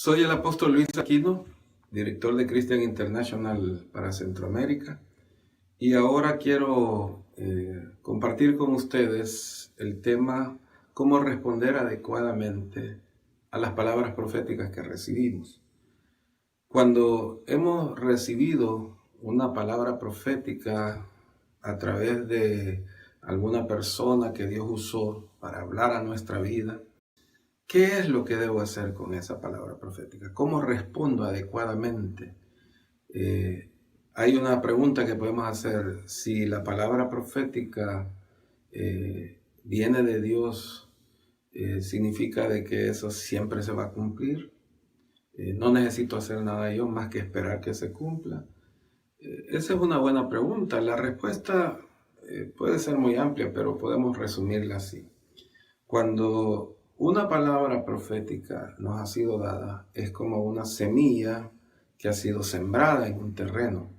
Soy el apóstol Luis Aquino, director de Christian International para Centroamérica, y ahora quiero compartir con ustedes el tema cómo responder adecuadamente a las palabras proféticas que recibimos. Cuando hemos recibido una palabra profética a través de alguna persona que Dios usó para hablar a nuestra vida, ¿qué es lo que debo hacer con esa palabra profética? ¿Cómo respondo adecuadamente? Hay una pregunta que podemos hacer. Si la palabra profética viene de Dios, ¿significa de que eso siempre se va a cumplir? No necesito hacer nada yo más que esperar que se cumpla. Esa es una buena pregunta. La respuesta puede ser muy amplia, pero podemos resumirla así. Cuando una palabra profética nos ha sido dada, es como una semilla que ha sido sembrada en un terreno.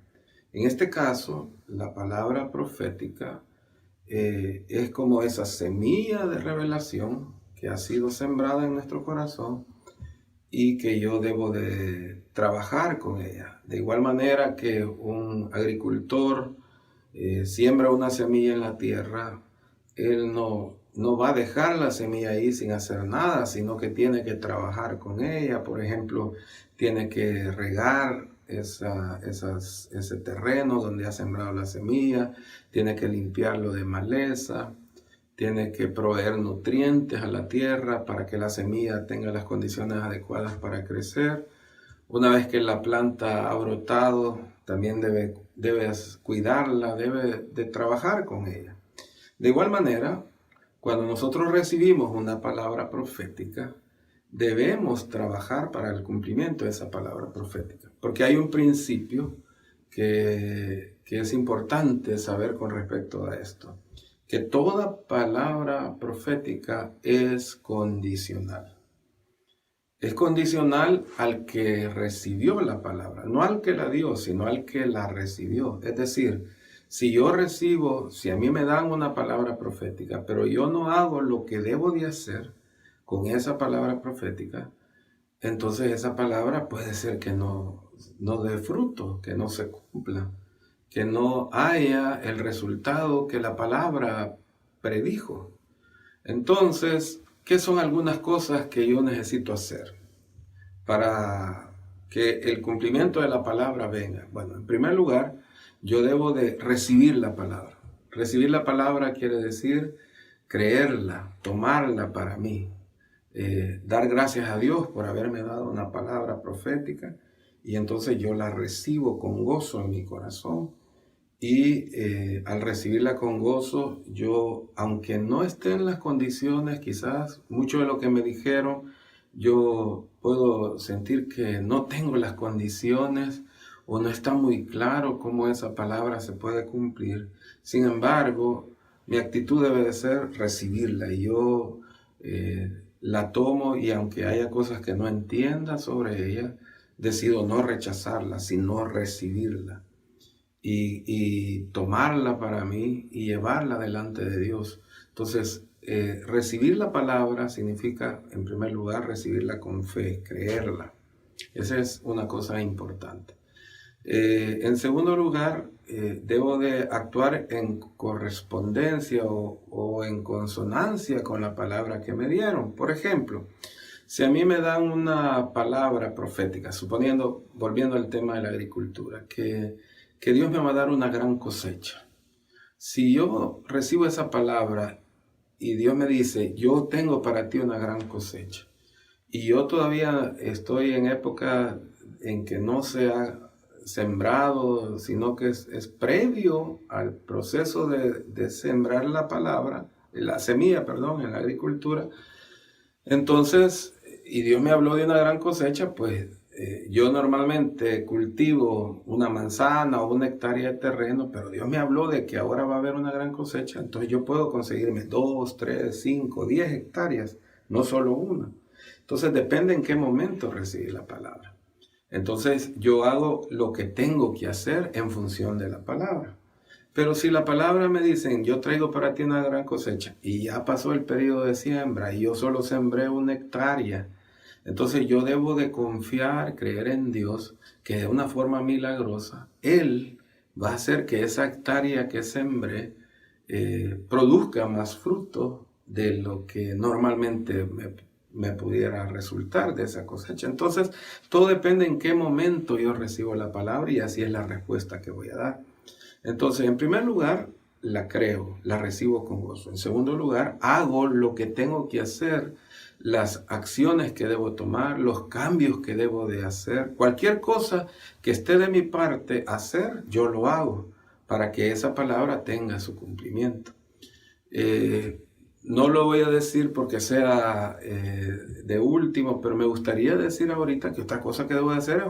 En este caso, la palabra profética es como esa semilla de revelación que ha sido sembrada en nuestro corazón y que yo debo de trabajar con ella. De igual manera que un agricultor siembra una semilla en la tierra, él no va a dejar la semilla ahí sin hacer nada, sino que tiene que trabajar con ella. Por ejemplo, tiene que regar ese terreno donde ha sembrado la semilla, tiene que limpiarlo de maleza, tiene que proveer nutrientes a la tierra para que la semilla tenga las condiciones adecuadas para crecer. Una vez que la planta ha brotado, también debes cuidarla, debe de trabajar con ella. De igual manera, cuando nosotros recibimos una palabra profética, debemos trabajar para el cumplimiento de esa palabra profética. Porque hay un principio que es importante saber con respecto a esto. Que toda palabra profética es condicional. Es condicional al que recibió la palabra, no al que la dio, sino al que la recibió. Es decir, si a mí me dan una palabra profética, pero yo no hago lo que debo de hacer con esa palabra profética, entonces esa palabra puede ser que no dé fruto, que no se cumpla, que no haya el resultado que la palabra predijo. Entonces, ¿qué son algunas cosas que yo necesito hacer para que el cumplimiento de la palabra venga? Bueno, en primer lugar, yo debo de recibir la palabra. Recibir la palabra quiere decir creerla, tomarla para mí, dar gracias a Dios por haberme dado una palabra profética, y entonces yo la recibo con gozo en mi corazón. Y al recibirla con gozo, yo, aunque no esté en las condiciones, quizás mucho de lo que me dijeron, yo puedo sentir que no tengo las condiciones o no está muy claro cómo esa palabra se puede cumplir. Sin embargo, mi actitud debe de ser recibirla, y yo la tomo, y aunque haya cosas que no entienda sobre ella, decido no rechazarla, sino recibirla. Y tomarla para mí y llevarla delante de Dios. Entonces, recibir la palabra significa, en primer lugar, recibirla con fe, creerla. Esa es una cosa importante. En segundo lugar, debo de actuar en correspondencia o en consonancia con la palabra que me dieron. Por ejemplo, si a mí me dan una palabra profética, volviendo al tema de la agricultura, que Dios me va a dar una gran cosecha. Si yo recibo esa palabra y Dios me dice, yo tengo para ti una gran cosecha, y yo todavía estoy en época en que no se ha sembrado, sino que es previo al proceso de sembrar la semilla, en la agricultura, entonces, y Dios me habló de una gran cosecha, pues yo normalmente cultivo una manzana o una hectárea de terreno, pero Dios me habló de que ahora va a haber una gran cosecha, entonces yo puedo conseguirme 2, 3, 5, 10 hectáreas, no solo una. Entonces depende en qué momento recibí la palabra. Entonces yo hago lo que tengo que hacer en función de la palabra. Pero si la palabra me dicen, yo traigo para ti una gran cosecha, y ya pasó el periodo de siembra y yo solo sembré una hectárea, Entonces yo debo de confiar, creer en Dios, que de una forma milagrosa, Él va a hacer que esa hectárea que sembré produzca más fruto de lo que normalmente me pudiera resultar de esa cosecha. Entonces, todo depende en qué momento yo recibo la palabra y así es la respuesta que voy a dar. Entonces, en primer lugar, la creo, la recibo con gozo. En segundo lugar, hago lo que tengo que hacer, las acciones que debo tomar, los cambios que debo de hacer. Cualquier cosa que esté de mi parte hacer, yo lo hago para que esa palabra tenga su cumplimiento. No lo voy a decir porque sea de último, pero me gustaría decir ahorita que otra cosa que debo de hacer es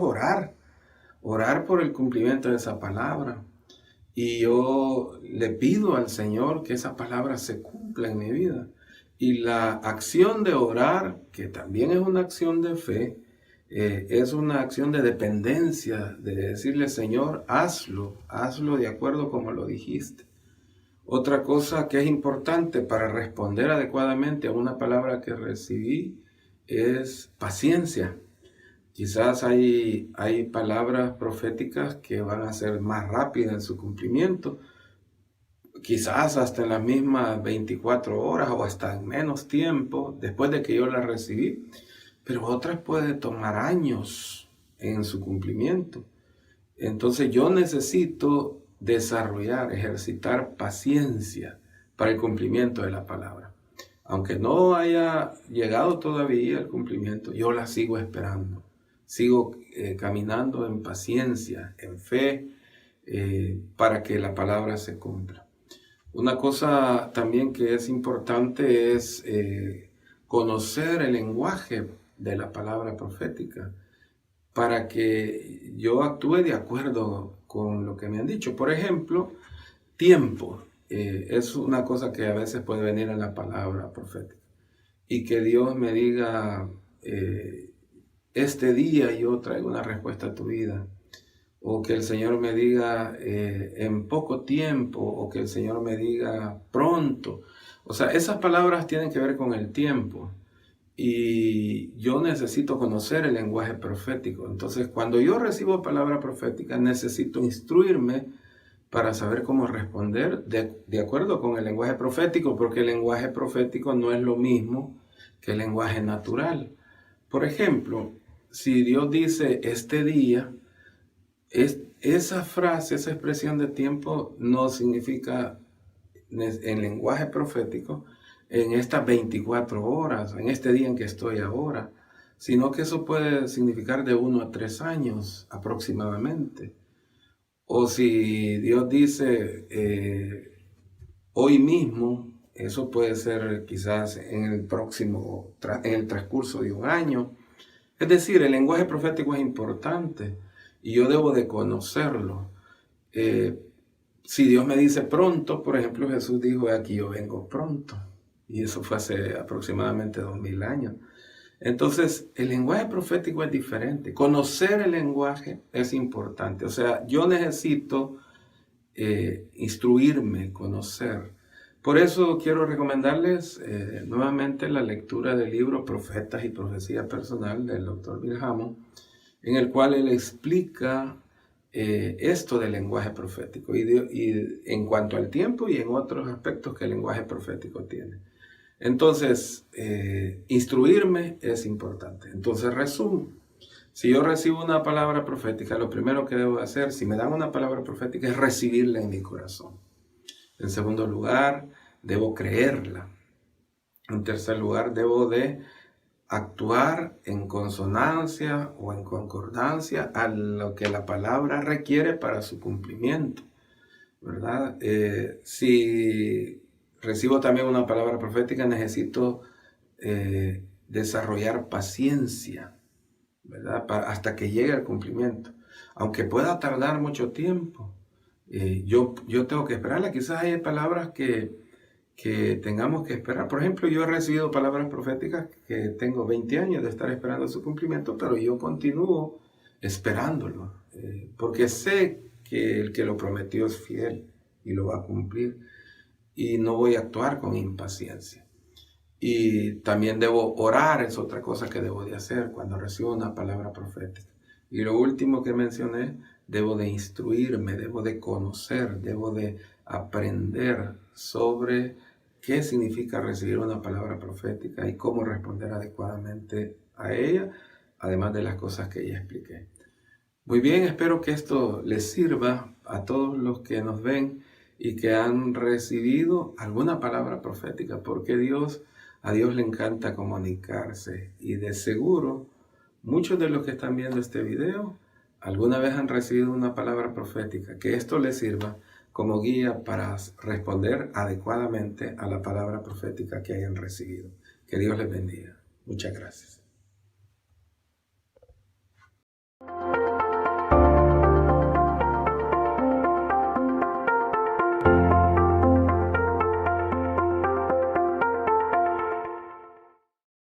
orar por el cumplimiento de esa palabra. Y yo le pido al Señor que esa palabra se cumpla en mi vida. Y la acción de orar, que también es una acción de fe, es una acción de dependencia, de decirle, Señor, hazlo de acuerdo como lo dijiste. Otra cosa que es importante para responder adecuadamente a una palabra que recibí es paciencia. Quizás hay palabras proféticas que van a ser más rápidas en su cumplimiento, quizás hasta en las mismas 24 horas o hasta en menos tiempo después de que yo las recibí, pero otras pueden tomar años en su cumplimiento. Entonces yo necesito desarrollar, ejercitar paciencia para el cumplimiento de la palabra. Aunque no haya llegado todavía el cumplimiento, yo la sigo esperando. Sigo caminando en paciencia, en fe, para que la palabra se cumpla. Una cosa también que es importante es conocer el lenguaje de la palabra profética para que yo actúe de acuerdo con lo que me han dicho. Por ejemplo, tiempo es una cosa que a veces puede venir en la palabra profética. Y que Dios me diga, este día yo traigo una respuesta a tu vida. O que el Señor me diga en poco tiempo, o que el Señor me diga pronto. O sea, esas palabras tienen que ver con el tiempo. Y yo necesito conocer el lenguaje profético. Entonces, cuando yo recibo palabra profética, necesito instruirme para saber cómo responder de acuerdo con el lenguaje profético, porque el lenguaje profético no es lo mismo que el lenguaje natural. Por ejemplo, si Dios dice este día, esa frase, esa expresión de tiempo no significa en lenguaje profético en estas 24 horas, en este día en que estoy ahora, sino que eso puede significar de 1 a 3 años aproximadamente. O si Dios dice hoy mismo, eso puede ser quizás en el transcurso de un año. Es decir, el lenguaje profético es importante y yo debo de conocerlo. Si Dios me dice pronto, por ejemplo, Jesús dijo, aquí yo vengo pronto. Y eso fue hace aproximadamente 2000 años. Entonces, el lenguaje profético es diferente. Conocer el lenguaje es importante. O sea, yo necesito instruirme, conocer. Por eso quiero recomendarles nuevamente la lectura del libro Profetas y Profecía Personal del Dr. Bill Hamon, en el cual él explica esto del lenguaje profético y en cuanto al tiempo y en otros aspectos que el lenguaje profético tiene. Entonces, instruirme es importante. Entonces, resumo. Si yo recibo una palabra profética, lo primero que debo hacer, si me dan una palabra profética, es recibirla en mi corazón. En segundo lugar, debo creerla. En tercer lugar, debo de actuar en consonancia o en concordancia a lo que la palabra requiere para su cumplimiento, ¿verdad? Si recibo también una palabra profética, necesito desarrollar paciencia, ¿verdad? Hasta que llegue al cumplimiento. Aunque pueda tardar mucho tiempo, yo tengo que esperarla. Quizás hay palabras que tengamos que esperar. Por ejemplo, yo he recibido palabras proféticas que tengo 20 años de estar esperando su cumplimiento, pero yo continúo esperándolo, porque sé que el que lo prometió es fiel y lo va a cumplir, y no voy a actuar con impaciencia. Y también debo orar, es otra cosa que debo de hacer cuando recibo una palabra profética. Y lo último que mencioné, debo de instruirme, debo de conocer, debo de aprender sobre qué significa recibir una palabra profética y cómo responder adecuadamente a ella, además de las cosas que ya expliqué. Muy bien, espero que esto les sirva a todos los que nos ven y que han recibido alguna palabra profética, porque a Dios le encanta comunicarse y de seguro muchos de los que están viendo este video alguna vez han recibido una palabra profética, que esto les sirva como guía para responder adecuadamente a la palabra profética que hayan recibido. Que Dios les bendiga. Muchas gracias.